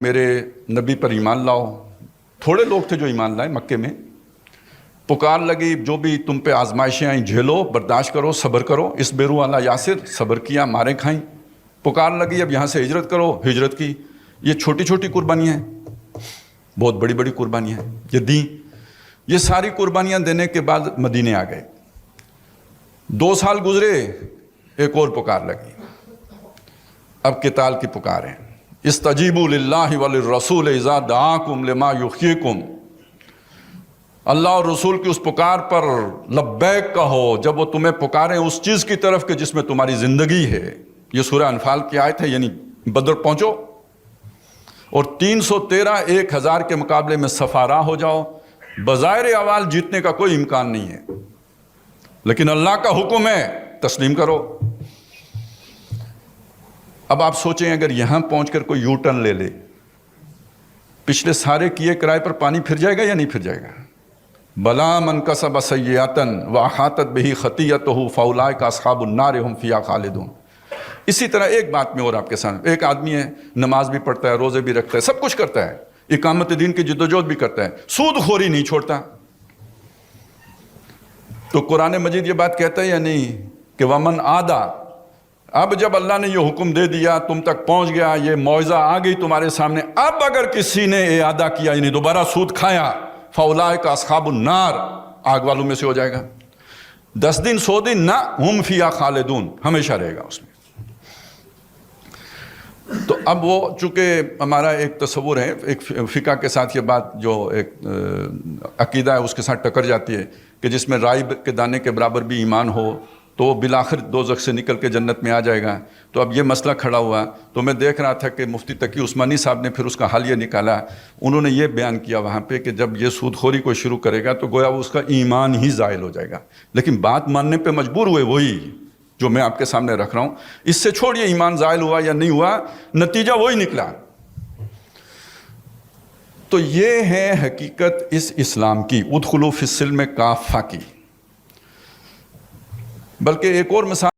میرے نبی پر ایمان لاؤ. تھوڑے لوگ تھے جو ایمان لائے مکے میں. پکار لگی جو بھی تم پہ آزمائشیں آئیں جھیلو، برداشت کرو، صبر کرو. اس بیرو والا یاسر صبر کیا، ماریں کھائیں. پکار لگی اب یہاں سے ہجرت کرو، ہجرت کی. یہ چھوٹی چھوٹی قربانیاں ہیں، بہت بڑی بڑی قربانیاں ہیں یہ دیں. یہ ساری قربانیاں دینے کے بعد مدینے آ گئے. 2 سال گزرے، ایک اور پکار لگی. اب قتال کی پکار ہے. استجیبوا للہ وللرسول اذا دعاکم لما یحییکم. اللہ اور رسول کی اس پکار پر لبیک کہو جب وہ تمہیں پکاریں اس چیز کی طرف کہ جس میں تمہاری زندگی ہے. یہ سورہ انفال کی آیت ہے. یعنی بدر پہنچو اور 313 1000 کے مقابلے میں سفارا ہو جاؤ. بظاہر احوال جیتنے کا کوئی امکان نہیں ہے، لیکن اللہ کا حکم ہے تسلیم کرو. اب آپ سوچیں اگر یہاں پہنچ کر کوئی یو ٹرن لے لے، پچھلے سارے کیے کرائے پر پانی پھر جائے گا یا نہیں پھر جائے گا؟ بلا من کسب سیئۃ واحاطت بہ خطیئتہ فاولئک اصحاب النار هم فیہا خالدون. اسی طرح ایک بات میں اور آپ کے سامنے، ایک آدمی ہے نماز بھی پڑھتا ہے، روزے بھی رکھتا ہے، سب کچھ کرتا ہے، اقامت دین کی جدوجہد بھی کرتا ہے، سود خوری نہیں چھوڑتا. تو قرآن مجید یہ بات کہتا ہے یا نہیں کہ ومن عادا. اب جب اللہ نے یہ حکم دے دیا، تم تک پہنچ گیا، یہ معجزہ آ گئی تمہارے سامنے، اب اگر کسی نے اعادہ کیا یعنی دوبارہ سود کھایا، فاولئک اصحاب النار، آگ والوں میں سے ہو جائے گا. 10 دن 100 دن نہ، ہم فیہا خالدون، ہمیشہ رہے گا اس میں. تو اب وہ چونکہ ہمارا ایک تصور ہے، ایک فقہ کے ساتھ یہ بات جو ایک عقیدہ ہے اس کے ساتھ ٹکر جاتی ہے کہ جس میں رائی کے دانے کے برابر بھی ایمان ہو تو وہ بالآخر دوزخ سے نکل کے جنت میں آ جائے گا. تو اب یہ مسئلہ کھڑا ہوا تو میں دیکھ رہا تھا کہ مفتی تقی عثمانی صاحب نے پھر اس کا حل یہ نکالا. انہوں نے یہ بیان کیا وہاں پہ کہ جب یہ سود خوری کو شروع کرے گا تو گویا وہ اس کا ایمان ہی زائل ہو جائے گا. لیکن بات ماننے پہ مجبور ہوئے وہی جو میں آپ کے سامنے رکھ رہا ہوں. اس سے چھوڑیے ایمان زائل ہوا یا نہیں ہوا، نتیجہ وہی نکلا. تو یہ ہے حقیقت اس اسلام کی، ادخلوا فی السلم کافہ کی. بلکہ ایک اور مثال